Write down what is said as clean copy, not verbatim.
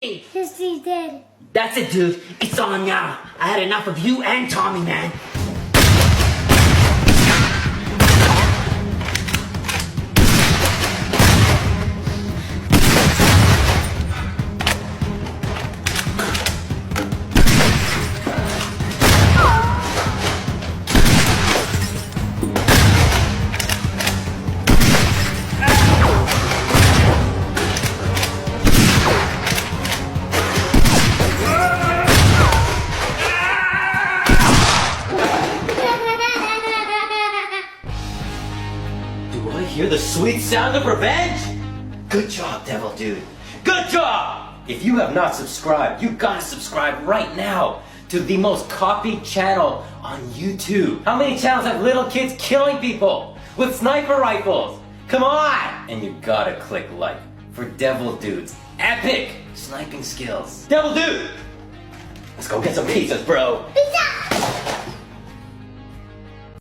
Yes, he did. That's it, dude. It's on now. I had enough of you and Tommy, man. Do I hear the sweet sound of revenge? Good job, Devil Dude. Good job! If you have not subscribed, you gotta subscribe right now to the most copied channel on YouTube. How many channels have little kids killing people with sniper rifles? Come on! And you gotta click like for Devil Dude's epic sniping skills. Devil Dude! Let's go get some pizzas, bro.